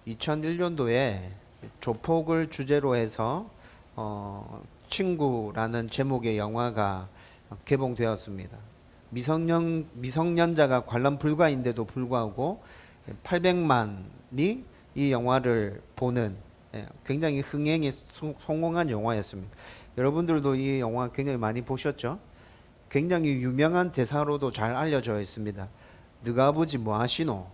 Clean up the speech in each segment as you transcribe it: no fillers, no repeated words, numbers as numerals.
2001년도에 조폭을 주제로 해서 친구라는 제목의 영화가 개봉되었습니다. 미성년자가 관람 불가인데도 불구하고 800만이 이 영화를 보는 굉장히 흥행에 성공한 영화였습니다. 여러분들도 이 영화 굉장히 많이 보셨죠? 굉장히 유명한 대사로도 잘 알려져 있습니다. 너가 아버지 뭐 하시노?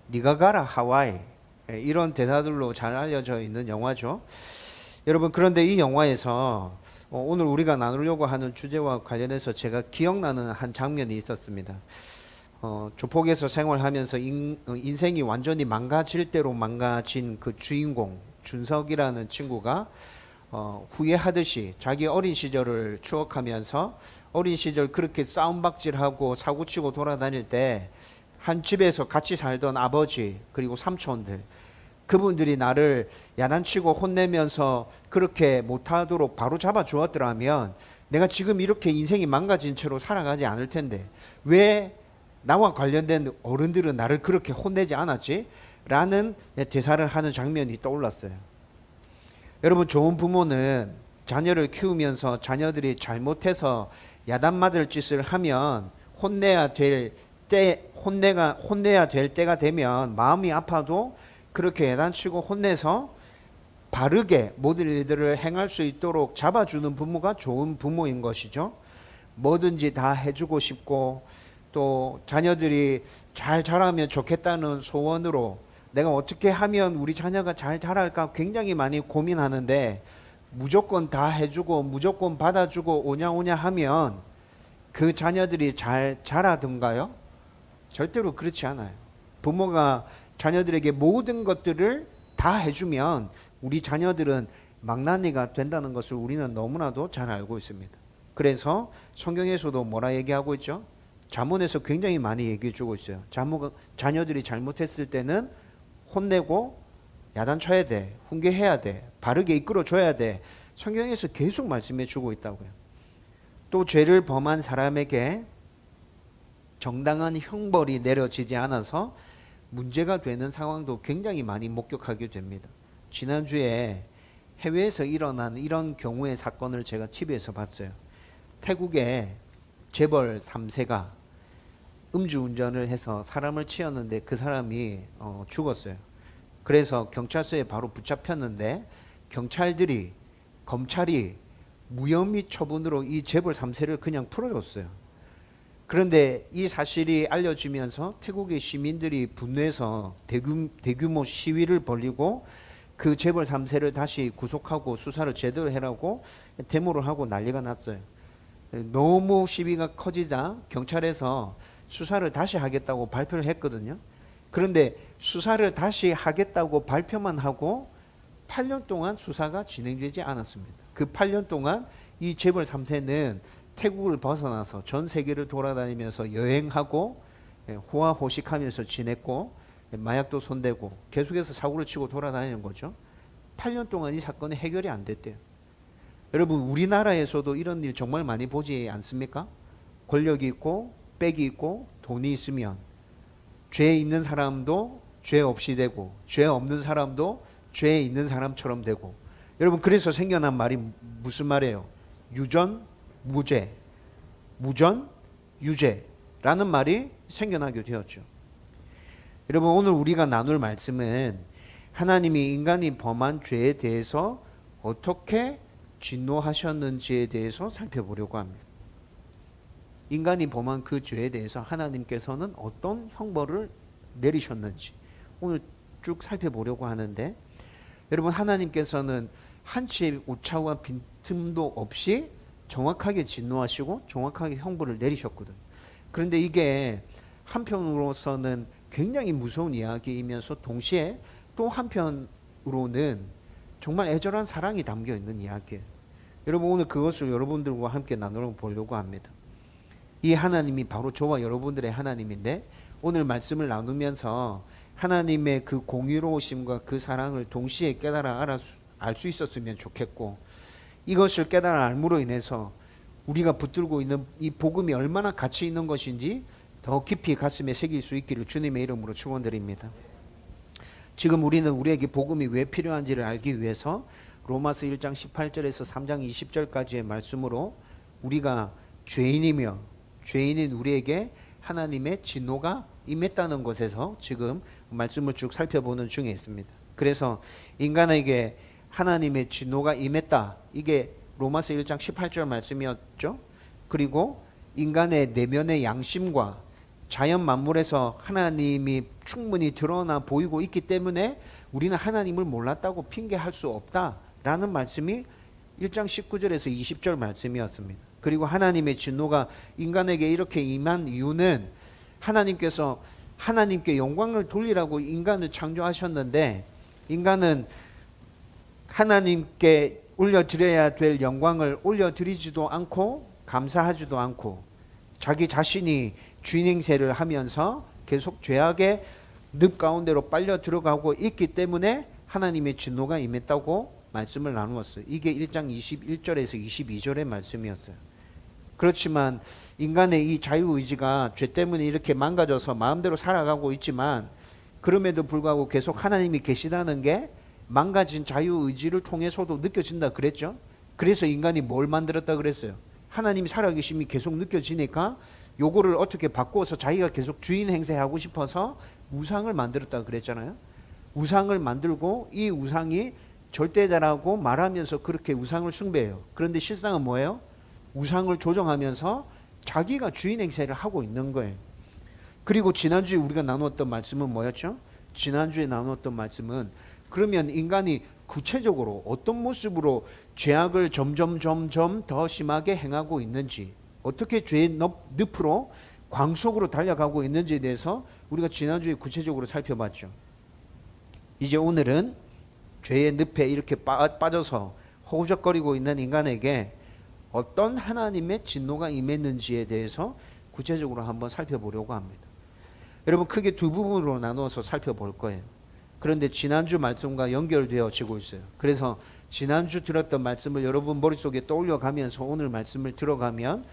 네가 가라 하와이. 이런 대사들로 잘 알려져 있는 영화죠. 여러분, 그런데 이 영화에서 오늘 우리가 나누려고 하는 주제와 관련해서 제가 기억나는 한 장면이 있었습니다. 조폭에서 생활하면서 인생이 완전히 망가질 대로 망가진 그 주인공 준석이라는 친구가 후회하듯이 자기 어린 시절을 추억하면서 어린 시절 그렇게 싸움박질하고 사고치고 돌아다닐 때 한 집에서 같이 살던 아버지 그리고 삼촌들, 그분들이 나를 야단치고 혼내면서 그렇게 못하도록 바로 잡아 주었더라면 내가 지금 이렇게 인생이 망가진 채로 살아가지 않을 텐데 왜 나와 관련된 어른들은 나를 그렇게 혼내지 않았지? 라는 대사를 하는 장면이 떠올랐어요. 여러분, 좋은 부모는 자녀를 키우면서 자녀들이 잘못해서 야단 맞을 짓을 하면 혼내야 될 때가 되면 마음이 아파도 그렇게 야단치고 혼내서 바르게 모든 일들을 행할 수 있도록 잡아주는 부모가 좋은 부모인 것이죠. 뭐든지 다 해주고 싶고 또 자녀들이 잘 자라면 좋겠다는 소원으로 내가 어떻게 하면 우리 자녀가 잘 자랄까 굉장히 많이 고민하는데 무조건 다 해주고 무조건 받아주고 오냐오냐 하면 그 자녀들이 잘 자라든가요? 절대로 그렇지 않아요. 부모가 자녀들에게 모든 것들을 다 해주면 우리 자녀들은 망나니가 된다는 것을 우리는 너무나도 잘 알고 있습니다. 그래서 성경에서도 뭐라 얘기하고 있죠? 잠언에서 굉장히 많이 얘기해 주고 있어요. 자녀들이 잘못했을 때는 혼내고 야단쳐야 돼, 훈계해야 돼, 바르게 이끌어줘야 돼. 성경에서 계속 말씀해 주고 있다고요. 또 죄를 범한 사람에게 정당한 형벌이 내려지지 않아서 문제가 되는 상황도 굉장히 많이 목격하게 됩니다. 지난주에 해외에서 일어난 이런 경우의 사건을 제가 TV에서 봤어요. 태국의 재벌 3세가 음주운전을 해서 사람을 치었는데 그 사람이 죽었어요. 그래서 경찰서에 바로 붙잡혔는데 검찰이 무혐의 처분으로 이 재벌 3세를 그냥 풀어줬어요. 그런데 이 사실이 알려지면서 태국의 시민들이 분노해서 대규모 시위를 벌이고 그 재벌 3세를 다시 구속하고 수사를 제대로 해라고 데모를 하고 난리가 났어요. 너무 시위가 커지자 경찰에서 수사를 다시 하겠다고 발표를 했거든요. 그런데 수사를 다시 하겠다고 발표만 하고 8년 동안 수사가 진행되지 않았습니다. 그 8년 동안 이 재벌 3세는 태국을 벗어나서 전 세계를 돌아다니면서 여행하고 호화호식하면서 지냈고 마약도 손대고 계속해서 사고를 치고 돌아다니는 거죠. 8년 동안 이 사건이 해결이 안 됐대요. 여러분, 우리나라에서도 이런 일 정말 많이 보지 않습니까? 권력이 있고 빽이 있고 돈이 있으면 죄 있는 사람도 죄 없이 되고 죄 없는 사람도 죄 있는 사람처럼 되고. 여러분, 그래서 생겨난 말이 무슨 말이에요? 유전 무죄, 무전 유죄라는 말이 생겨나게 되었죠. 여러분, 오늘 우리가 나눌 말씀은 하나님이 인간이 범한 죄에 대해서 어떻게 진노하셨는지에 대해서 살펴보려고 합니다. 인간이 범한 그 죄에 대해서 하나님께서는 어떤 형벌을 내리셨는지 오늘 쭉 살펴보려고 하는데, 여러분, 하나님께서는 한치의 오차와 빈틈도 없이 정확하게 진노하시고 정확하게 형벌을 내리셨거든요. 그런데 이게 한편으로서는 굉장히 무서운 이야기이면서 동시에 또 한편으로는 정말 애절한 사랑이 담겨 있는 이야기예요. 여러분, 오늘 그것을 여러분들과 함께 나누어 보려고 합니다. 이 하나님이 바로 저와 여러분들의 하나님인데 오늘 말씀을 나누면서 하나님의 그 공의로우심과 그 사랑을 동시에 깨달아 알 수 있었으면 좋겠고, 이것을 깨달아 알므로 인해서 우리가 붙들고 있는 이 복음이 얼마나 가치 있는 것인지 더 깊이 가슴에 새길 수 있기를 주님의 이름으로 축원드립니다. 지금 우리는 우리에게 복음이 왜 필요한지를 알기 위해서 로마서 1장 18절에서 3장 20절까지의 말씀으로 우리가 죄인이며 죄인인 우리에게 하나님의 진노가 임했다는 것에서 지금 말씀을 쭉 살펴보는 중에 있습니다. 그래서 인간에게 하나님의 진노가 임했다. 이게 로마서 1장 18절 말씀이었죠. 그리고 인간의 내면의 양심과 자연 만물에서 하나님이 충분히 드러나 보이고 있기 때문에 우리는 하나님을 몰랐다고 핑계할 수 없다라는 말씀이 1장 19절에서 20절 말씀이었습니다. 그리고 하나님의 진노가 인간에게 이렇게 임한 이유는 하나님께서 하나님께 영광을 돌리라고 인간을 창조하셨는데 인간은 하나님께 올려드려야 될 영광을 올려드리지도 않고 감사하지도 않고 자기 자신이 주인 행세를 하면서 계속 죄악의 늪 가운데로 빨려 들어가고 있기 때문에 하나님의 진노가 임했다고 말씀을 나누었어요. 이게 1장 21절에서 22절의 말씀이었어요. 그렇지만 인간의 이 자유의지가 죄 때문에 이렇게 망가져서 마음대로 살아가고 있지만 그럼에도 불구하고 계속 하나님이 계시다는 게 망가진 자유의지를 통해서도 느껴진다 그랬죠. 그래서 인간이 뭘 만들었다 그랬어요. 하나님이 살아계심이 계속 느껴지니까 요거를 어떻게 바꾸어서 자기가 계속 주인 행세하고 싶어서 우상을 만들었다 그랬잖아요. 우상을 만들고 이 우상이 절대자라고 말하면서 그렇게 우상을 숭배해요. 그런데 실상은 뭐예요? 우상을 조정하면서 자기가 주인 행세를 하고 있는 거예요. 그리고 지난주에 우리가 나누었던 말씀은 뭐였죠? 지난주에 나누었던 말씀은 그러면 인간이 구체적으로 어떤 모습으로 죄악을 점점 더 심하게 행하고 있는지, 어떻게 죄의 늪으로 광속으로 달려가고 있는지에 대해서 우리가 지난주에 구체적으로 살펴봤죠. 이제 오늘은 죄의 늪에 이렇게 빠져서 허우적거리고 있는 인간에게 어떤 하나님의 진노가 임했는지에 대해서 구체적으로 한번 살펴보려고 합니다. 여러분 크게 두 부분으로 나누어서 살펴볼 거예요. 그런데 지난주 말씀과 연결되어지고 있어요. 그래서 지난주 들었던 말씀을 여러분 머릿속에 떠올려가면서 오늘 말씀을 들어가면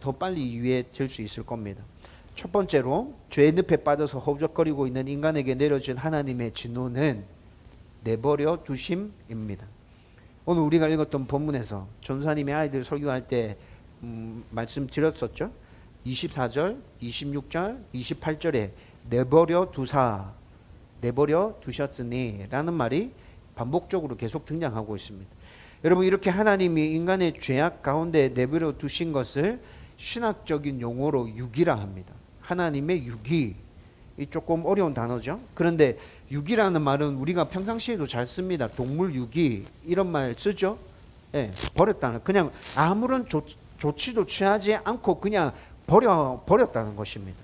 더 빨리 이해될 수 있을 겁니다. 첫 번째로 죄의 늪에 빠져서 허우적거리고 있는 인간에게 내려진 하나님의 진노는 내버려 두심입니다. 오늘 우리가 읽었던 본문에서 전사님의 아이들 설교할 때 말씀 드렸었죠. 24절, 26절, 28절에 내버려 두셨으니 라는 말이 반복적으로 계속 등장하고 있습니다. 여러분 이렇게 하나님이 인간의 죄악 가운데 내버려 두신 것을 신학적인 용어로 유기라 합니다. 하나님의 유기. 이 조금 어려운 단어죠. 그런데 유기라는 말은 우리가 평상시에도 잘 씁니다. 동물 유기 이런 말 쓰죠. 예, 버렸다는 그냥 아무런 조치도 취하지 않고 그냥 버렸다는 것입니다.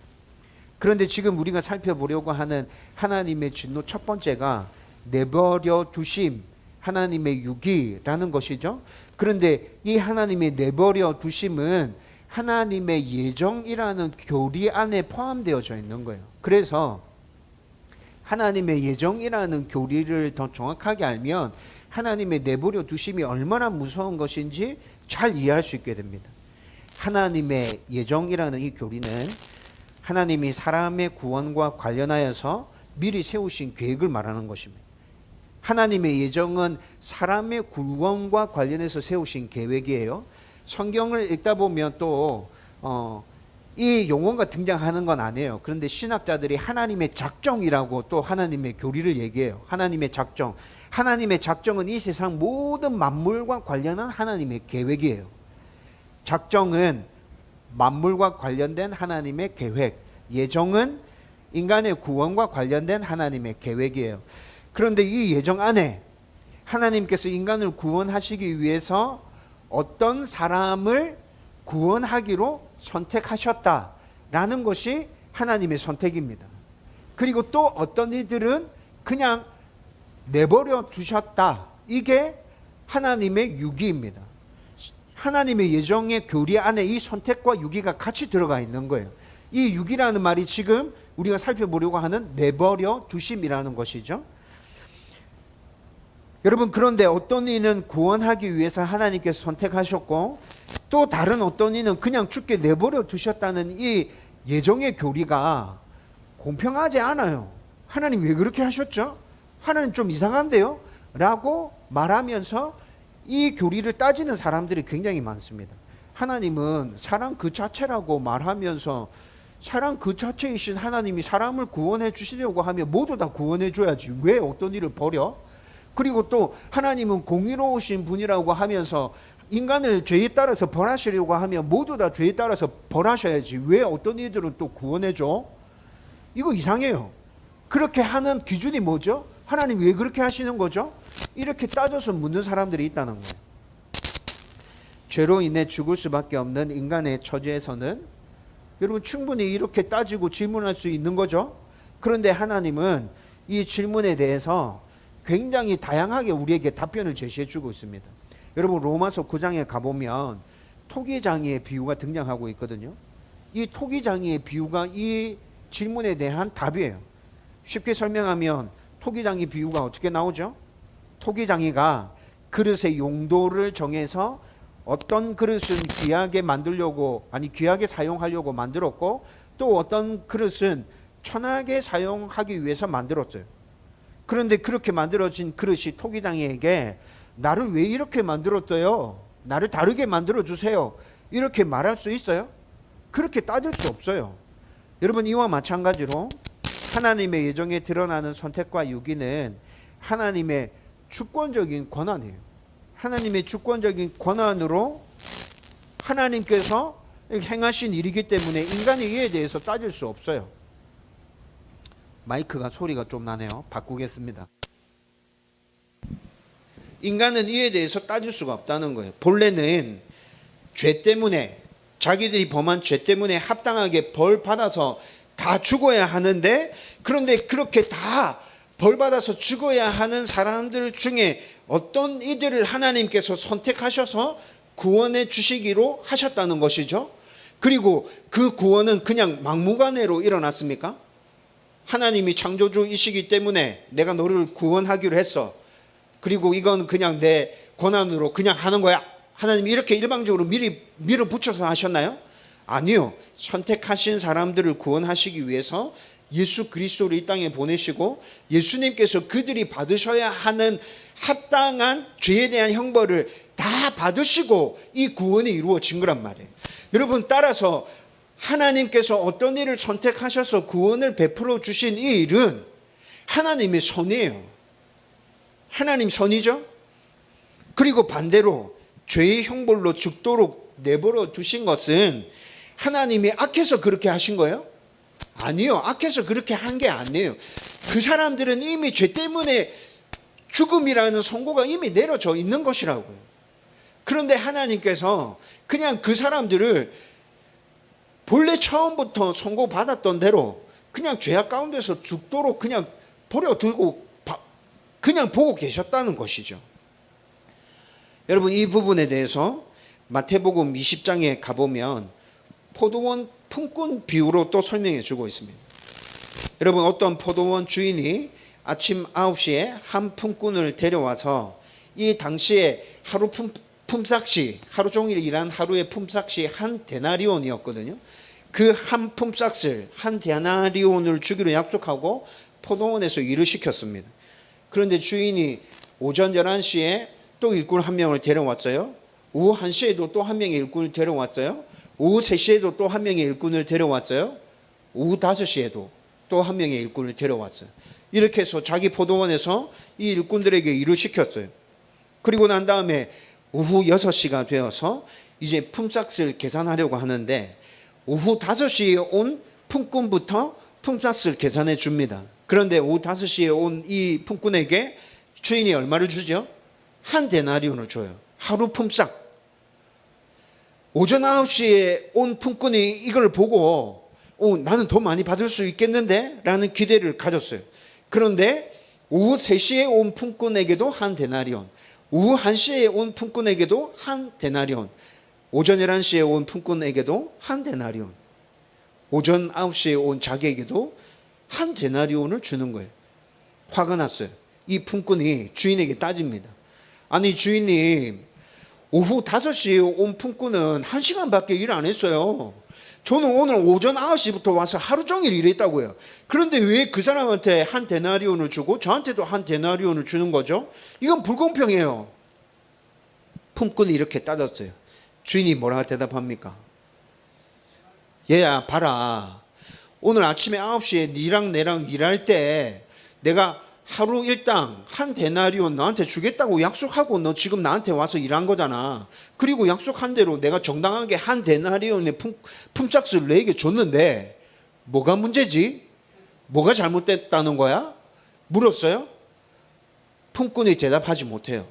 그런데 지금 우리가 살펴보려고 하는 하나님의 진노 첫 번째가 내버려 두심, 하나님의 유기라는 것이죠. 그런데 이 하나님의 내버려 두심은 하나님의 예정이라는 교리 안에 포함되어져 있는 거예요. 그래서 하나님의 예정이라는 교리를 더 정확하게 알면 하나님의 내버려 두심이 얼마나 무서운 것인지 잘 이해할 수 있게 됩니다. 하나님의 예정이라는 이 교리는 하나님이 사람의 구원과 관련하여서 미리 세우신 계획을 말하는 것입니다. 하나님의 예정은 사람의 구원과 관련해서 세우신 계획이에요. 성경을 읽다 보면 또 이 용어가 등장하는 건 아니에요. 그런데 신학자들이 하나님의 작정이라고 또 하나님의 교리를 얘기해요. 하나님의 작정. 하나님의 작정은 이 세상 모든 만물과 관련한 하나님의 계획이에요. 작정은 만물과 관련된 하나님의 계획, 예정은 인간의 구원과 관련된 하나님의 계획이에요. 그런데 이 예정 안에 하나님께서 인간을 구원하시기 위해서 어떤 사람을 구원하기로 선택하셨다라는 것이 하나님의 선택입니다. 그리고 또 어떤 이들은 그냥 내버려 두셨다. 이게 하나님의 유기입니다. 하나님의 예정의 교리 안에 이 선택과 유기가 같이 들어가 있는 거예요. 이 유기라는 말이 지금 우리가 살펴보려고 하는 내버려 두심이라는 것이죠. 여러분 그런데 어떤 이는 구원하기 위해서 하나님께서 선택하셨고 또 다른 어떤 이는 그냥 죽게 내버려 두셨다는 이 예정의 교리가 공평하지 않아요. 하나님 왜 그렇게 하셨죠? 하나님 좀 이상한데요? 라고 말하면서 이 교리를 따지는 사람들이 굉장히 많습니다. 하나님은 사랑 그 자체라고 말하면서 사랑 그 자체이신 하나님이 사람을 구원해 주시려고 하면 모두 다 구원해 줘야지 왜 어떤 일을 버려? 그리고 또 하나님은 공의로우신 분이라고 하면서 인간을 죄에 따라서 벌하시려고 하면 모두 다 죄에 따라서 벌하셔야지 왜 어떤 이들은 또 구원해 줘? 이거 이상해요. 그렇게 하는 기준이 뭐죠? 하나님 왜 그렇게 하시는 거죠? 이렇게 따져서 묻는 사람들이 있다는 거예요. 죄로 인해 죽을 수밖에 없는 인간의 처지에서는 여러분 충분히 이렇게 따지고 질문할 수 있는 거죠. 그런데 하나님은 이 질문에 대해서 굉장히 다양하게 우리에게 답변을 제시해 주고 있습니다. 여러분 로마서 9장에 가보면 토기장이의 비유가 등장하고 있거든요. 이 토기장이의 비유가 이 질문에 대한 답이에요. 쉽게 설명하면 토기장이 비유가 어떻게 나오죠? 토기장이가 그릇의 용도를 정해서 어떤 그릇은 귀하게 만들려고 귀하게 사용하려고 만들었고 또 어떤 그릇은 천하게 사용하기 위해서 만들었어요. 그런데 그렇게 만들어진 그릇이 토기장이에게 나를 왜 이렇게 만들었어요? 나를 다르게 만들어 주세요. 이렇게 말할 수 있어요? 그렇게 따질 수 없어요. 여러분 이와 마찬가지로 하나님의 예정에 드러나는 선택과 유기는 하나님의 주권적인 권한이에요. 하나님의 주권적인 권한으로 하나님께서 행하신 일이기 때문에 인간의 이에 대해서 따질 수 없어요. 마이크가 소리가 좀 나네요. 바꾸겠습니다. 인간은 이에 대해서 따질 수가 없다는 거예요. 본래는 죄 때문에 자기들이 범한 죄 때문에 합당하게 벌 받아서 다 죽어야 하는데 그런데 그렇게 다 벌 받아서 죽어야 하는 사람들 중에 어떤 이들을 하나님께서 선택하셔서 구원해 주시기로 하셨다는 것이죠. 그리고 그 구원은 그냥 막무가내로 일어났습니까? 하나님이 창조주이시기 때문에 내가 너를 구원하기로 했어. 그리고 이건 그냥 내 권한으로 그냥 하는 거야. 하나님이 이렇게 일방적으로 밀어붙여서 하셨나요? 아니요. 선택하신 사람들을 구원하시기 위해서 예수 그리스도를 이 땅에 보내시고 예수님께서 그들이 받으셔야 하는 합당한 죄에 대한 형벌을 다 받으시고 이 구원이 이루어진 거란 말이에요. 여러분 따라서 하나님께서 어떤 일을 선택하셔서 구원을 베풀어 주신 이 일은 하나님의 선이에요. 하나님 선이죠. 그리고 반대로 죄의 형벌로 죽도록 내버려 두신 것은 하나님이 악해서 그렇게 하신 거예요? 아니요. 악해서 그렇게 한 게 아니에요. 그 사람들은 이미 죄 때문에 죽음이라는 선고가 이미 내려져 있는 것이라고요. 그런데 하나님께서 그냥 그 사람들을 본래 처음부터 선고받았던 대로 그냥 죄악 가운데서 죽도록 그냥 버려두고 그냥 보고 계셨다는 것이죠. 여러분 이 부분에 대해서 마태복음 20장에 가보면 포도원 품꾼 비유로 또 설명해 주고 있습니다. 여러분 어떤 포도원 주인이 아침 9시에 한 품꾼을 데려와서 이 당시에 하루 품삯이 하루 종일 일한 하루의 품삯이 한 데나리온이었거든요. 그 한 품삯을 한 데나리온을 주기로 약속하고 포도원에서 일을 시켰습니다. 그런데 주인이 오전 11시에 또 일꾼 한 명을 데려왔어요. 오후 1시에도 또 한 명의 일꾼을 데려왔어요. 오후 3시에도 또 한 명의 일꾼을 데려왔어요. 오후 5시에도 또 한 명의 일꾼을 데려왔어요. 이렇게 해서 자기 포도원에서 이 일꾼들에게 일을 시켰어요. 그리고 난 다음에 오후 6시가 되어서 이제 품삯을 계산하려고 하는데 오후 5시에 온 품꾼부터 품삯을 계산해 줍니다. 그런데 오후 5시에 온 이 품꾼에게 주인이 얼마를 주죠? 한 데나리온을 줘요. 하루 품삯. 오전 9시에 온 품꾼이 이걸 보고 나는 더 많이 받을 수 있겠는데? 라는 기대를 가졌어요. 그런데 오후 3시에 온 품꾼에게도 한 데나리온, 오후 1시에 온 품꾼에게도 한 데나리온, 오전 11시에 온 품꾼에게도 한 데나리온, 오전 9시에 온 자기에게도 한 데나리온을 주는 거예요. 화가 났어요. 이 품꾼이 주인에게 따집니다. 아니 주인님, 오후 5시에 온 품꾼은 1시간밖에 일 안 했어요. 저는 오늘 오전 9시부터 와서 하루 종일 일했다고요. 그런데 왜 그 사람한테 한 데나리온을 주고 저한테도 한 데나리온을 주는 거죠? 이건 불공평해요. 품꾼이 이렇게 따졌어요. 주인이 뭐라고 대답합니까? 얘야 봐라, 오늘 아침에 9시에 니랑 내랑 일할 때 내가 하루 일당 한 데나리온 너한테 주겠다고 약속하고 너 지금 나한테 와서 일한 거잖아. 그리고 약속한 대로 내가 정당하게 한 데나리온의 품삯을 너에게 줬는데 뭐가 문제지? 뭐가 잘못됐다는 거야? 물었어요. 품꾼이 대답하지 못해요.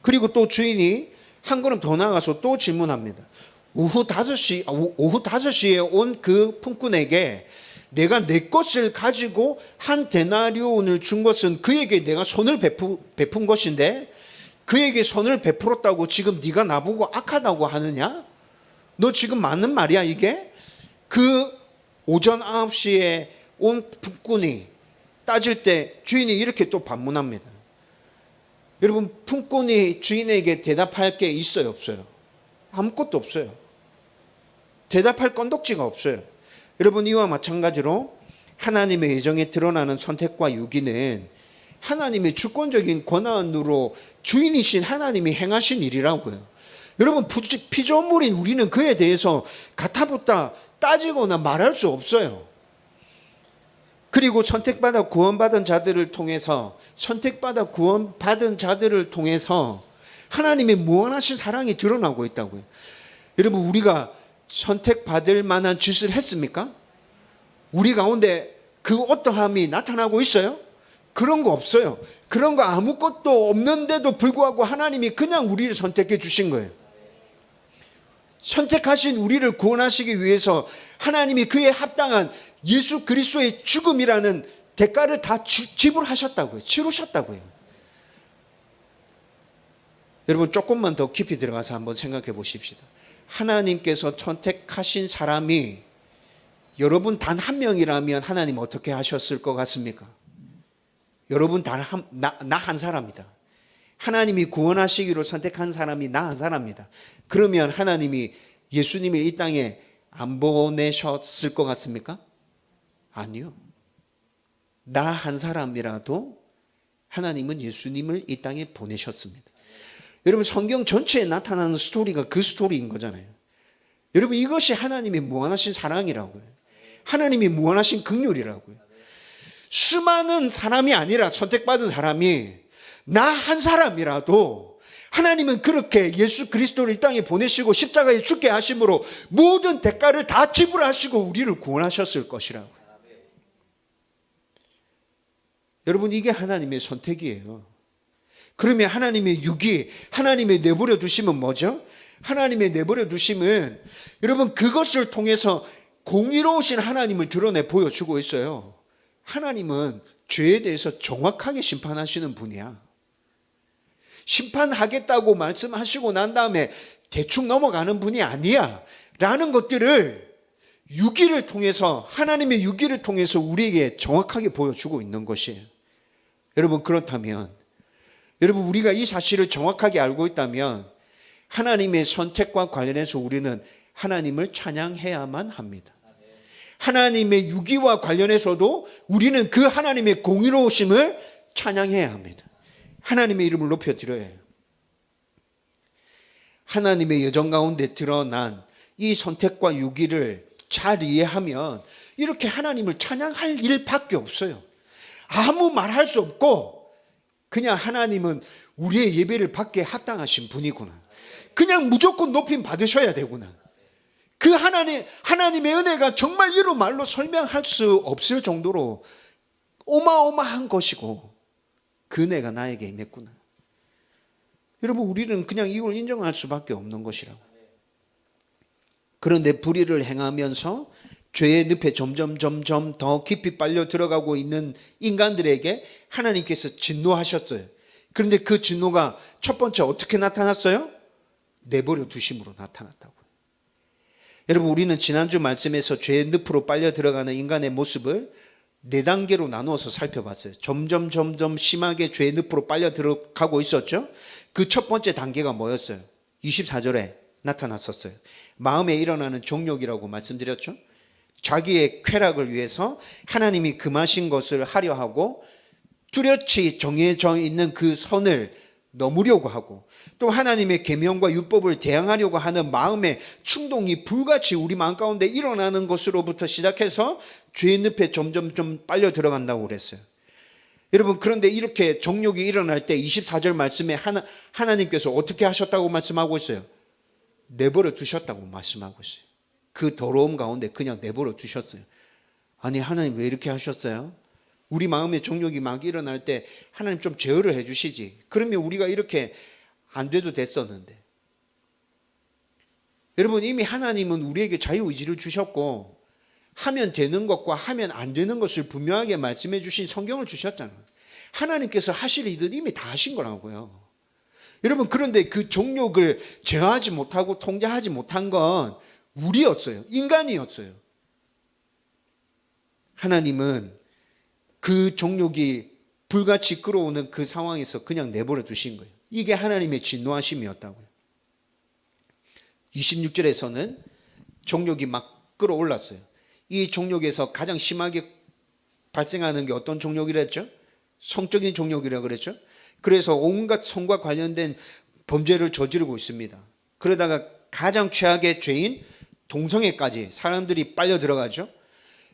그리고 또 주인이 한 걸음 더 나가서 또 질문합니다. 오후 5시에 온 그 품꾼에게 내가 내 것을 가지고 한 데나리온을 준 것은 그에게 내가 선을 베푼 것인데 그에게 선을 베풀었다고 지금 네가 나보고 악하다고 하느냐? 너 지금 맞는 말이야 이게? 그 오전 9시에 온 품꾼이 따질 때 주인이 이렇게 또 반문합니다. 여러분, 품꾼이 주인에게 대답할 게 있어요, 없어요? 아무것도 없어요. 대답할 건덕지가 없어요. 여러분, 이와 마찬가지로 하나님의 예정에 드러나는 선택과 유기는 하나님의 주권적인 권한으로 주인이신 하나님이 행하신 일이라고요. 여러분, 피조물인 우리는 그에 대해서 가타부타 따지거나 말할 수 없어요. 그리고 선택받아 구원받은 자들을 통해서 하나님의 무한하신 사랑이 드러나고 있다고요. 여러분, 우리가 선택받을 만한 짓을 했습니까? 우리 가운데 그 어떠함이 나타나고 있어요? 그런 거 없어요. 그런 거 아무것도 없는데도 불구하고 하나님이 그냥 우리를 선택해 주신 거예요. 선택하신 우리를 구원하시기 위해서 하나님이 그에 합당한 예수 그리스도의 죽음이라는 대가를 다 지불하셨다고요. 치르셨다고요. 여러분, 조금만 더 깊이 들어가서 한번 생각해 보십시다. 하나님께서 선택하신 사람이 여러분 단 한 명이라면 하나님 어떻게 하셨을 것 같습니까? 여러분 나 한 사람이다. 하나님이 구원하시기로 선택한 사람이 나 한 사람이다. 그러면 하나님이 예수님을 이 땅에 안 보내셨을 것 같습니까? 아니요. 나 한 사람이라도 하나님은 예수님을 이 땅에 보내셨습니다. 여러분, 성경 전체에 나타나는 스토리가 그 스토리인 거잖아요. 여러분, 이것이 하나님의 무한하신 사랑이라고요. 하나님이 무한하신 긍휼이라고요. 수많은 사람이 아니라 선택받은 사람이 나 한 사람이라도 하나님은 그렇게 예수 그리스도를 이 땅에 보내시고 십자가에 죽게 하심으로 모든 대가를 다 지불하시고 우리를 구원하셨을 것이라고요. 여러분, 이게 하나님의 선택이에요. 그러면 하나님의 유기, 하나님의 내버려 두심은 뭐죠? 하나님의 내버려 두심은 여러분 그것을 통해서 공의로우신 하나님을 드러내 보여주고 있어요. 하나님은 죄에 대해서 정확하게 심판하시는 분이야. 심판하겠다고 말씀하시고 난 다음에 대충 넘어가는 분이 아니야 라는 것들을 유기를 통해서, 하나님의 유기를 통해서 우리에게 정확하게 보여주고 있는 것이에요. 여러분, 그렇다면 여러분, 우리가 이 사실을 정확하게 알고 있다면 하나님의 선택과 관련해서 우리는 하나님을 찬양해야만 합니다. 하나님의 유기와 관련해서도 우리는 그 하나님의 공의로우심을 찬양해야 합니다. 하나님의 이름을 높여드려야 해요. 하나님의 여정 가운데 드러난 이 선택과 유기를 잘 이해하면 이렇게 하나님을 찬양할 일밖에 없어요. 아무 말할 수 없고 그냥 하나님은 우리의 예배를 받기에 합당하신 분이구나. 그냥 무조건 높임 받으셔야 되구나. 그 하나님의 은혜가 정말 이로 말로 설명할 수 없을 정도로 어마어마한 것이고 그 은혜가 나에게 임했구나. 여러분, 우리는 그냥 이걸 인정할 수밖에 없는 것이라고. 그런데 불의를 행하면서 죄의 늪에 점점 더 깊이 빨려 들어가고 있는 인간들에게 하나님께서 진노하셨어요. 그런데 그 진노가 첫 번째 어떻게 나타났어요? 내버려 두심으로 나타났다고요. 여러분, 우리는 지난주 말씀에서 죄의 늪으로 빨려 들어가는 인간의 모습을 4단계로 나누어서 살펴봤어요. 점점 심하게 죄의 늪으로 빨려 들어가고 있었죠. 그 첫 번째 단계가 뭐였어요? 24절에 나타났었어요. 마음에 일어나는 정욕이라고 말씀드렸죠. 자기의 쾌락을 위해서 하나님이 금하신 것을 하려 하고 뚜렷이 정해져 있는 그 선을 넘으려고 하고 또 하나님의 계명과 율법을 대항하려고 하는 마음의 충동이 불같이 우리 마음 가운데 일어나는 것으로부터 시작해서 죄의 늪에 점점 좀 빨려 들어간다고 그랬어요. 여러분, 그런데 이렇게 정욕이 일어날 때 24절 말씀에 하나님께서 어떻게 하셨다고 말씀하고 있어요? 내버려 두셨다고 말씀하고 있어요. 그 더러움 가운데 그냥 내버려 두셨어요. 아니, 하나님 왜 이렇게 하셨어요? 우리 마음의 정욕이 막 일어날 때 하나님 좀 제어를 해 주시지. 그러면 우리가 이렇게 안 돼도 됐었는데. 여러분, 이미 하나님은 우리에게 자유의지를 주셨고 하면 되는 것과 하면 안 되는 것을 분명하게 말씀해 주신 성경을 주셨잖아요. 하나님께서 하실 일은 이미 다 하신 거라고요. 여러분, 그런데 그 정욕을 제어하지 못하고 통제하지 못한 건 우리였어요. 인간이었어요. 하나님은 그 정욕이 불같이 끌어오는 그 상황에서 그냥 내버려 두신 거예요. 이게 하나님의 진노하심이었다고요. 26절에서는 정욕이 막 끌어올랐어요. 이 정욕에서 가장 심하게 발생하는 게 어떤 정욕이랬죠? 성적인 정욕이라고 그랬죠. 그래서 온갖 성과 관련된 범죄를 저지르고 있습니다. 그러다가 가장 최악의 죄인 동성애까지 사람들이 빨려 들어가죠.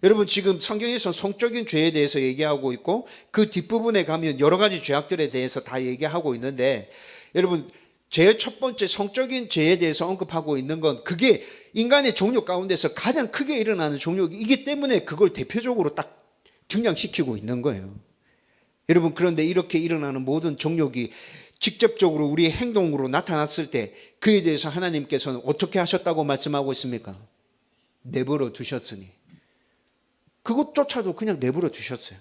여러분, 지금 성경에서 성적인 죄에 대해서 얘기하고 있고 그 뒷부분에 가면 여러 가지 죄악들에 대해서 다 얘기하고 있는데, 여러분, 제일 첫 번째 성적인 죄에 대해서 언급하고 있는 건 그게 인간의 정욕 가운데서 가장 크게 일어나는 정욕이기 때문에 그걸 대표적으로 딱 등장시키고 있는 거예요. 여러분, 그런데 이렇게 일어나는 모든 정욕이 직접적으로 우리의 행동으로 나타났을 때 그에 대해서 하나님께서는 어떻게 하셨다고 말씀하고 있습니까? 내버려 두셨으니. 그것조차도 그냥 내버려 두셨어요.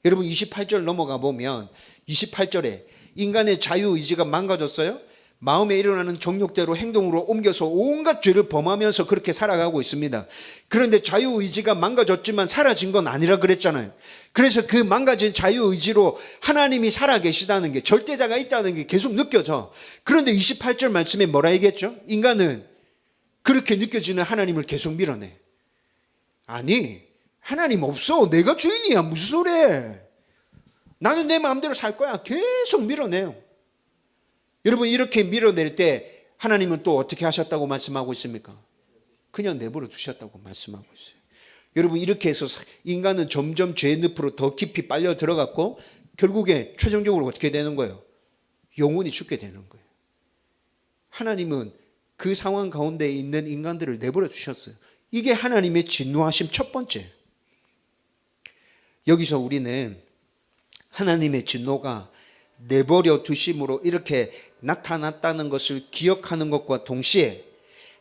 여러분, 28절 넘어가 보면 28절에 인간의 자유의지가 망가졌어요. 마음에 일어나는 정욕대로 행동으로 옮겨서 온갖 죄를 범하면서 그렇게 살아가고 있습니다. 그런데 자유의지가 망가졌지만 사라진 건 아니라 그랬잖아요. 그래서 그 망가진 자유의지로 하나님이 살아계시다는 게, 절대자가 있다는 게 계속 느껴져. 그런데 28절 말씀에 뭐라 얘기했죠? 인간은 그렇게 느껴지는 하나님을 계속 밀어내. 아니, 하나님 없어. 내가 주인이야. 무슨 소리해. 나는 내 마음대로 살 거야. 계속 밀어내요. 여러분, 이렇게 밀어낼 때 하나님은 또 어떻게 하셨다고 말씀하고 있습니까? 그냥 내버려 두셨다고 말씀하고 있어요. 여러분, 이렇게 해서 인간은 점점 죄의 늪으로 더 깊이 빨려 들어갔고 결국에 최종적으로 어떻게 되는 거예요? 영원히 죽게 되는 거예요. 하나님은 그 상황 가운데 있는 인간들을 내버려 두셨어요. 이게 하나님의 진노하심 첫 번째. 여기서 우리는 하나님의 진노가 내버려 두심으로 이렇게 나타났다는 것을 기억하는 것과 동시에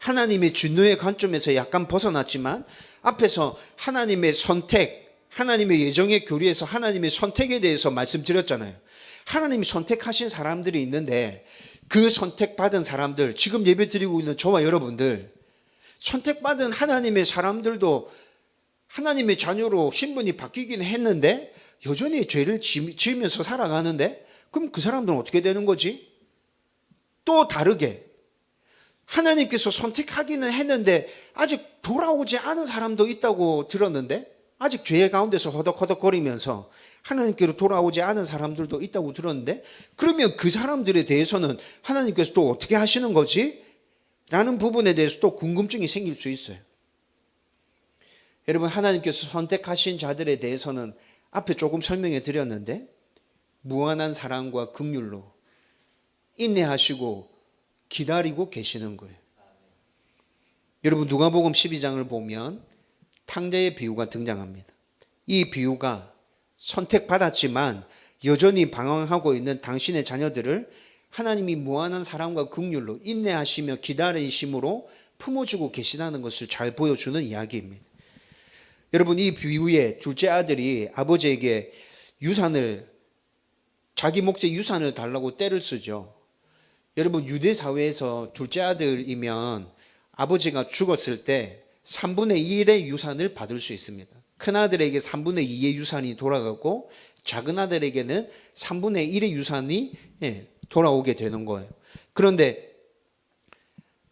하나님의 진노의 관점에서 약간 벗어났지만 앞에서 하나님의 선택, 하나님의 예정의 교리에서 하나님의 선택에 대해서 말씀드렸잖아요. 하나님이 선택하신 사람들이 있는데 그 선택받은 사람들, 지금 예배드리고 있는 저와 여러분들, 선택받은 하나님의 사람들도 하나님의 자녀로 신분이 바뀌긴 했는데 여전히 죄를 지으면서 살아가는데, 그럼 그 사람들은 어떻게 되는 거지? 또 다르게 하나님께서 선택하기는 했는데 아직 돌아오지 않은 사람도 있다고 들었는데, 아직 죄의 가운데서 허덕허덕거리면서 하나님께로 돌아오지 않은 사람들도 있다고 들었는데, 그러면 그 사람들에 대해서는 하나님께서 또 어떻게 하시는 거지? 라는 부분에 대해서 또 궁금증이 생길 수 있어요. 여러분, 하나님께서 선택하신 자들에 대해서는 앞에 조금 설명해 드렸는데 무한한 사랑과 긍휼로 인내하시고 기다리고 계시는 거예요. 여러분, 누가복음 12장을 보면 탕자의 비유가 등장합니다. 이 비유가 선택받았지만 여전히 방황하고 있는 당신의 자녀들을 하나님이 무한한 사랑과 긍휼로 인내하시며 기다리심으로 품어주고 계시다는 것을 잘 보여주는 이야기입니다. 여러분, 이 비유에 둘째 아들이 아버지에게 자기 몫의 유산을 달라고 떼를 쓰죠. 여러분, 유대 사회에서 둘째 아들이면 아버지가 죽었을 때 3분의 1의 유산을 받을 수 있습니다. 큰 아들에게 3분의 2의 유산이 돌아가고 작은 아들에게는 3분의 1의 유산이 돌아오게 되는 거예요. 그런데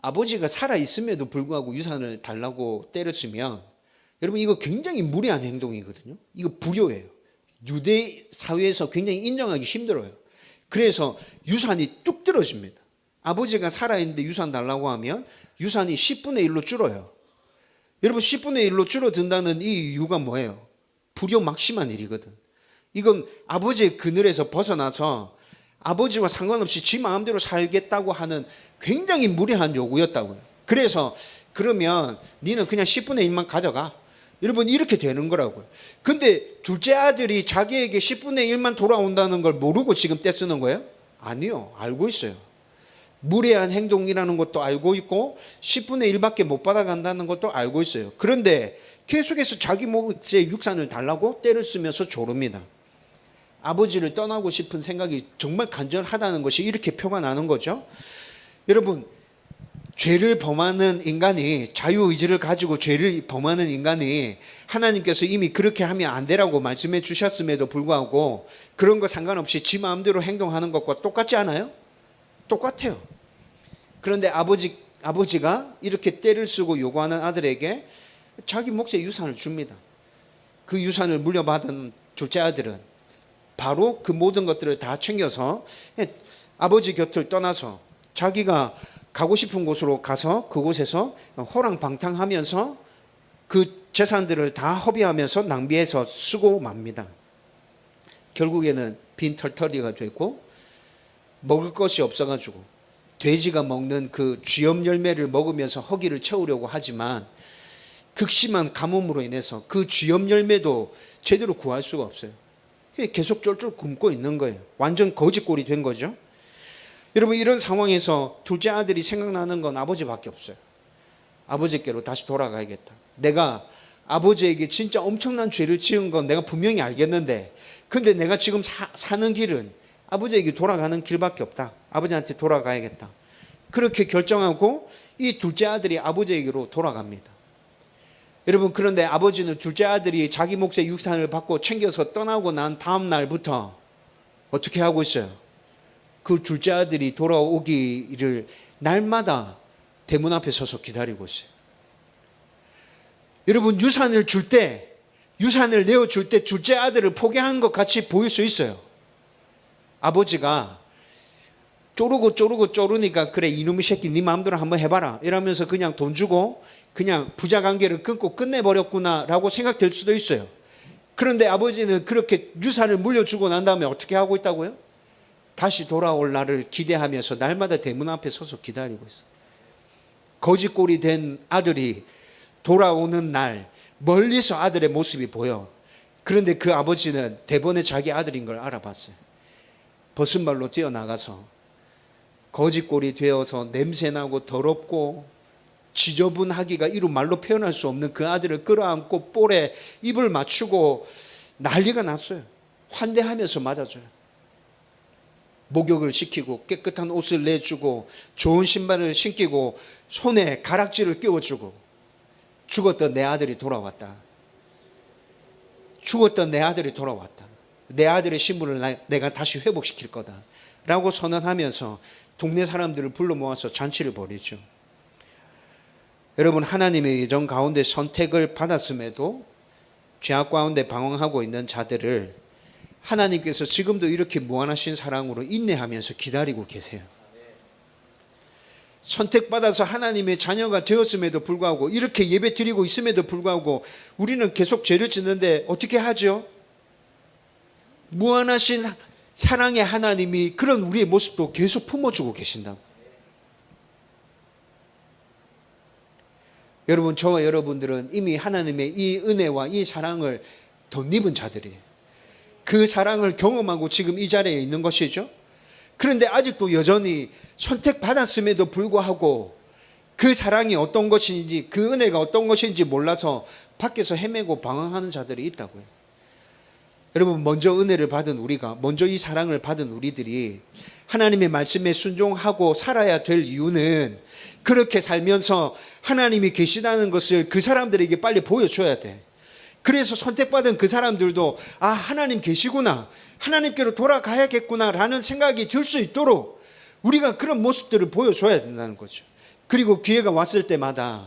아버지가 살아있음에도 불구하고 유산을 달라고 때를 쓰면 여러분 이거 굉장히 무례한 행동이거든요. 이거 불효예요. 유대 사회에서 굉장히 인정하기 힘들어요. 그래서 유산이 뚝 떨어집니다. 아버지가 살아있는데 유산 달라고 하면 유산이 10분의 1로 줄어요. 여러분 10분의 1로 줄어든다는 이 이유가 뭐예요? 불효 막심한 일이거든. 이건 아버지의 그늘에서 벗어나서 아버지와 상관없이 지 마음대로 살겠다고 하는 굉장히 무례한 요구였다고요. 그래서 그러면 니는 그냥 10분의 1만 가져가. 여러분 이렇게 되는 거라고요. 근데 둘째 아들이 자기에게 10분의 1만 돌아온다는 걸 모르고 지금 떼쓰는 거예요? 아니요. 알고 있어요. 무례한 행동이라는 것도 알고 있고 10분의 1밖에 못 받아간다는 것도 알고 있어요. 그런데 계속해서 자기 몫의 육산을 달라고 때를 쓰면서 조릅니다. 아버지를 떠나고 싶은 생각이 정말 간절하다는 것이 이렇게 표가 나는 거죠. 여러분 죄를 범하는 인간이, 자유의지를 가지고 죄를 범하는 인간이 하나님께서 이미 그렇게 하면 안 되라고 말씀해 주셨음에도 불구하고 그런 거 상관없이 지 마음대로 행동하는 것과 똑같지 않아요? 똑같아요. 그런데 아버지가 이렇게 때를 쓰고 요구하는 아들에게 자기 몫의 유산을 줍니다. 그 유산을 물려받은 둘째 아들은 바로 그 모든 것들을 다 챙겨서 아버지 곁을 떠나서 자기가 가고 싶은 곳으로 가서 그곳에서 호랑방탕하면서 그 재산들을 다 허비하면서 낭비해서 쓰고 맙니다. 결국에는 빈털터리가 되고 먹을 것이 없어가지고 돼지가 먹는 그 쥐염 열매를 먹으면서 허기를 채우려고 하지만 극심한 가뭄으로 인해서 그 쥐염 열매도 제대로 구할 수가 없어요. 계속 쫄쫄 굶고 있는 거예요. 완전 거지꼴이 된 거죠. 여러분 이런 상황에서 둘째 아들이 생각나는 건 아버지밖에 없어요. 아버지께로 다시 돌아가야겠다. 내가 아버지에게 진짜 엄청난 죄를 지은 건 내가 분명히 알겠는데 근데 내가 지금 사는 길은 아버지에게 돌아가는 길밖에 없다. 아버지한테 돌아가야겠다. 그렇게 결정하고 이 둘째 아들이 아버지에게로 돌아갑니다. 여러분 그런데 아버지는 둘째 아들이 자기 몫의 유산을 받고 챙겨서 떠나고 난 다음 날부터 어떻게 하고 있어요? 그 둘째 아들이 돌아오기를 날마다 대문 앞에 서서 기다리고 있어요. 여러분 유산을 줄 때, 유산을 내어줄 때 둘째 아들을 포기한 것 같이 보일 수 있어요. 아버지가 쪼르니까 그래 이놈의 새끼 네 마음대로 한번 해봐라 이러면서 그냥 돈 주고 그냥 부자 관계를 끊고 끝내버렸구나 라고 생각될 수도 있어요. 그런데 아버지는 그렇게 유산을 물려주고 난 다음에 어떻게 하고 있다고요? 다시 돌아올 날을 기대하면서 날마다 대문 앞에 서서 기다리고 있어요. 거지꼴이 된 아들이 돌아오는 날 멀리서 아들의 모습이 보여. 그런데 그 아버지는 대번에 자기 아들인 걸 알아봤어요. 벗은발로 뛰어나가서 거지꼴이 되어서 냄새나고 더럽고 지저분하기가 이루 말로 표현할 수 없는 그 아들을 끌어안고 볼에 입을 맞추고 난리가 났어요. 환대하면서 맞아줘요. 목욕을 시키고 깨끗한 옷을 내주고 좋은 신발을 신기고 손에 가락지를 끼워주고 죽었던 내 아들이 돌아왔다. 죽었던 내 아들이 돌아왔다. 내 아들의 신분을 내가 다시 회복시킬 거다 라고 선언하면서 동네 사람들을 불러 모아서 잔치를 벌이죠. 여러분 하나님의 예정 가운데 선택을 받았음에도 죄악 가운데 방황하고 있는 자들을 하나님께서 지금도 이렇게 무한하신 사랑으로 인내하면서 기다리고 계세요. 선택받아서 하나님의 자녀가 되었음에도 불구하고 이렇게 예배 드리고 있음에도 불구하고 우리는 계속 죄를 짓는데 어떻게 하죠? 무한하신 사랑의 하나님이 그런 우리의 모습도 계속 품어주고 계신다고. 여러분 저와 여러분들은 이미 하나님의 이 은혜와 이 사랑을 덧입은 자들이에요. 그 사랑을 경험하고 지금 이 자리에 있는 것이죠. 그런데 아직도 여전히 선택받았음에도 불구하고 그 사랑이 어떤 것인지 그 은혜가 어떤 것인지 몰라서 밖에서 헤매고 방황하는 자들이 있다고요. 여러분 먼저 은혜를 받은 우리가, 먼저 이 사랑을 받은 우리들이 하나님의 말씀에 순종하고 살아야 될 이유는 그렇게 살면서 하나님이 계시다는 것을 그 사람들에게 빨리 보여줘야 돼. 그래서 선택받은 그 사람들도 아 하나님 계시구나, 하나님께로 돌아가야겠구나 라는 생각이 들 수 있도록 우리가 그런 모습들을 보여줘야 된다는 거죠. 그리고 기회가 왔을 때마다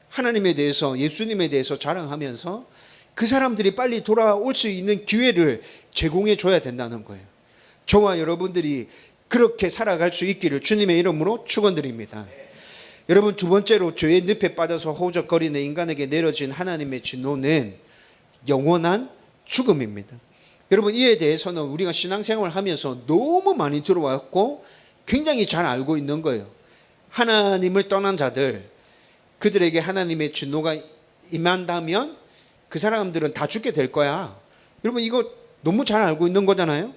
하나님에 대해서, 예수님에 대해서 자랑하면서 그 사람들이 빨리 돌아올 수 있는 기회를 제공해 줘야 된다는 거예요. 저와 여러분들이 그렇게 살아갈 수 있기를 주님의 이름으로 축원드립니다. 여러분, 두 번째로 죄의 늪에 빠져서 허우적거리는 인간에게 내려진 하나님의 진노는 영원한 죽음입니다. 여러분, 이에 대해서는 우리가 신앙생활을 하면서 너무 많이 들어왔고 굉장히 잘 알고 있는 거예요. 하나님을 떠난 자들, 그들에게 하나님의 진노가 임한다면 그 사람들은 다 죽게 될 거야. 여러분, 이거 너무 잘 알고 있는 거잖아요.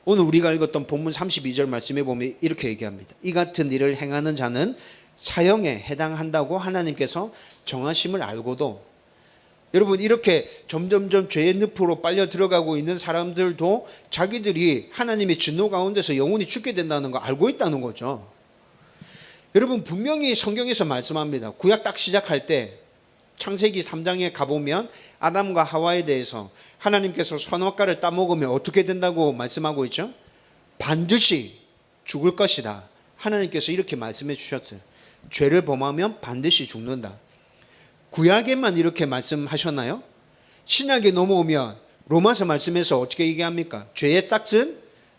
오늘 우리가 읽었던 본문 32절 말씀에 보면 이렇게 얘기합니다. 이 같은 일을 행하는 자는 사형에 해당한다고 하나님께서 정하심을 알고도, 여러분, 이렇게 점점점 죄의 늪으로 빨려 들어가고 있는 사람들도 자기들이 하나님의 진노 가운데서 영원히 죽게 된다는 거 알고 있다는 거죠. 여러분, 분명히 성경에서 말씀합니다. 구약 딱 시작할 때 창세기 3장에 가보면 아담과 하와에 대해서 하나님께서 선악과를 따먹으면 어떻게 된다고 말씀하고 있죠? 반드시 죽을 것이다. 하나님께서 이렇게 말씀해 주셨어요. 죄를 범하면 반드시 죽는다. 구약에만 이렇게 말씀하셨나요? 신약에 넘어오면 로마서 말씀에서 어떻게 얘기합니까? 죄의 싹은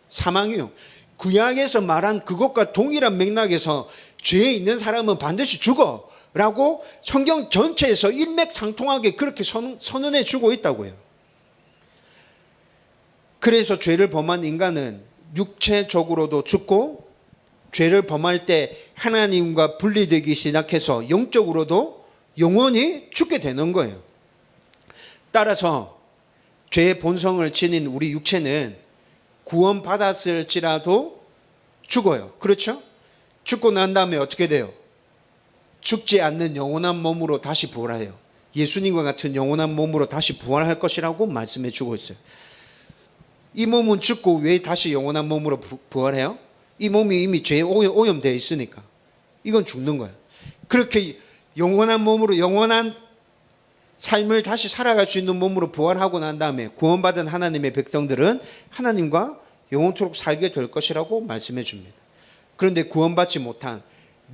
사망이요. 구약에서 말한 그것과 동일한 맥락에서 죄에 있는 사람은 반드시 죽어 라고 성경 전체에서 일맥상통하게 그렇게 선언해 주고 있다고요. 그래서 죄를 범한 인간은 육체적으로도 죽고, 죄를 범할 때 하나님과 분리되기 시작해서 영적으로도 영원히 죽게 되는 거예요. 따라서 죄의 본성을 지닌 우리 육체는 구원받았을지라도 죽어요. 그렇죠? 죽고 난 다음에 어떻게 돼요? 죽지 않는 영원한 몸으로 다시 부활해요. 예수님과 같은 영원한 몸으로 다시 부활할 것이라고 말씀해 주고 있어요. 이 몸은 죽고 왜 다시 영원한 몸으로 부활해요? 이 몸이 이미 죄에 오염되어 있으니까. 이건 죽는 거예요. 그렇게 영원한 몸으로 영원한 삶을 다시 살아갈 수 있는 몸으로 부활하고 난 다음에 구원받은 하나님의 백성들은 하나님과 영원토록 살게 될 것이라고 말씀해 줍니다. 그런데 구원받지 못한,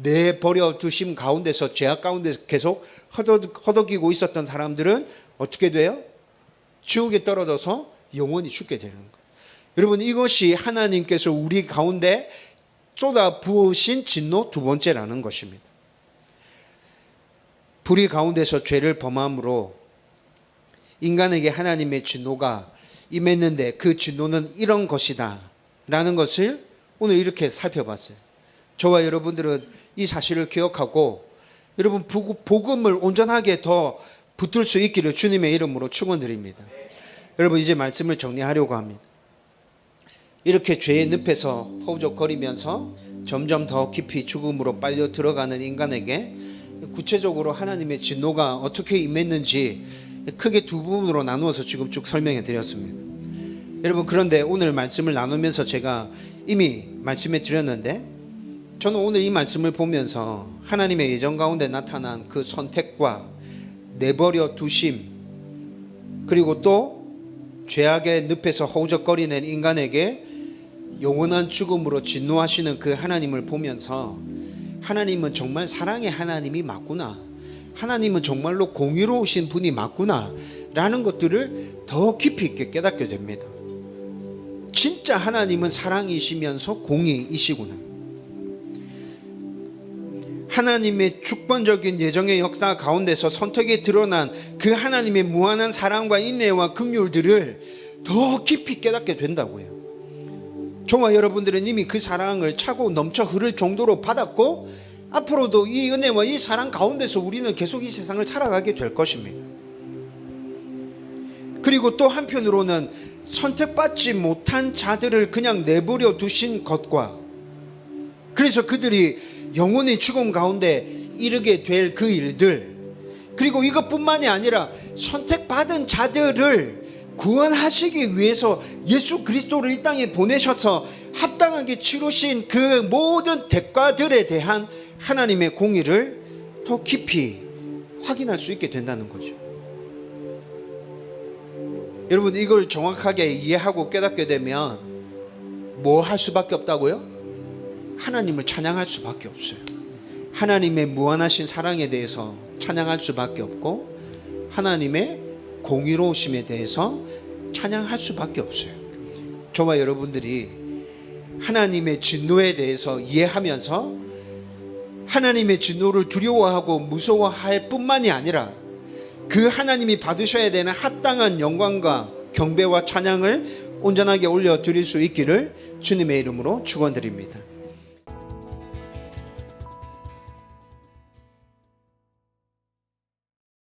내버려 두심 가운데서, 죄악 가운데서 계속 허덕이고 있었던 사람들은 어떻게 돼요? 지옥에 떨어져서 영원히 죽게 되는 거예요. 여러분, 이것이 하나님께서 우리 가운데 쏟아 부으신 진노 두 번째라는 것입니다. 불의 가운데서 죄를 범함으로 인간에게 하나님의 진노가 임했는데 그 진노는 이런 것이다 라는 것을 오늘 이렇게 살펴봤어요. 저와 여러분들은 이 사실을 기억하고 여러분 복음을 온전하게 더 붙들 수 있기를 주님의 이름으로 축원드립니다. 여러분, 이제 말씀을 정리하려고 합니다. 이렇게 죄의 늪에서 허우적거리면서 점점 더 깊이 죽음으로 빨려 들어가는 인간에게 구체적으로 하나님의 진노가 어떻게 임했는지 크게 두 부분으로 나누어서 지금 쭉 설명해 드렸습니다. 여러분, 그런데 오늘 말씀을 나누면서 제가 이미 말씀해 드렸는데, 저는 오늘 이 말씀을 보면서 하나님의 예정 가운데 나타난 그 선택과 내버려 두심, 그리고 또 죄악의 늪에서 허우적거리는 인간에게 영원한 죽음으로 진노하시는 그 하나님을 보면서 하나님은 정말 사랑의 하나님이 맞구나, 하나님은 정말로 공의로우신 분이 맞구나 라는 것들을 더 깊이 있게 깨닫게 됩니다. 진짜 하나님은 사랑이시면서 공의이시구나. 하나님의 주권적인 예정의 역사 가운데서 선택에 드러난 그 하나님의 무한한 사랑과 인내와 긍휼들을 더 깊이 깨닫게 된다고요. 저와 여러분들은 이미 그 사랑을 차고 넘쳐 흐를 정도로 받았고, 앞으로도 이 은혜와 이 사랑 가운데서 우리는 계속 이 세상을 살아가게 될 것입니다. 그리고 또 한편으로는 선택받지 못한 자들을 그냥 내버려 두신 것과, 그래서 그들이 영원히 죽음 가운데 이르게 될 그 일들, 그리고 이것뿐만이 아니라 선택받은 자들을 구원하시기 위해서 예수 그리스도를 이 땅에 보내셔서 합당하게 치르신 그 모든 대가들에 대한 하나님의 공의를 더 깊이 확인할 수 있게 된다는 거죠. 여러분, 이걸 정확하게 이해하고 깨닫게 되면 뭐 할 수밖에 없다고요? 하나님을 찬양할 수밖에 없어요. 하나님의 무한하신 사랑에 대해서 찬양할 수밖에 없고 하나님의 공의로우심에 대해서 찬양할 수밖에 없어요. 저와 여러분들이 하나님의 진노에 대해서 이해하면서 하나님의 진노를 두려워하고 무서워할 뿐만이 아니라 그 하나님이 받으셔야 되는 합당한 영광과 경배와 찬양을 온전하게 올려드릴 수 있기를 주님의 이름으로 축원드립니다.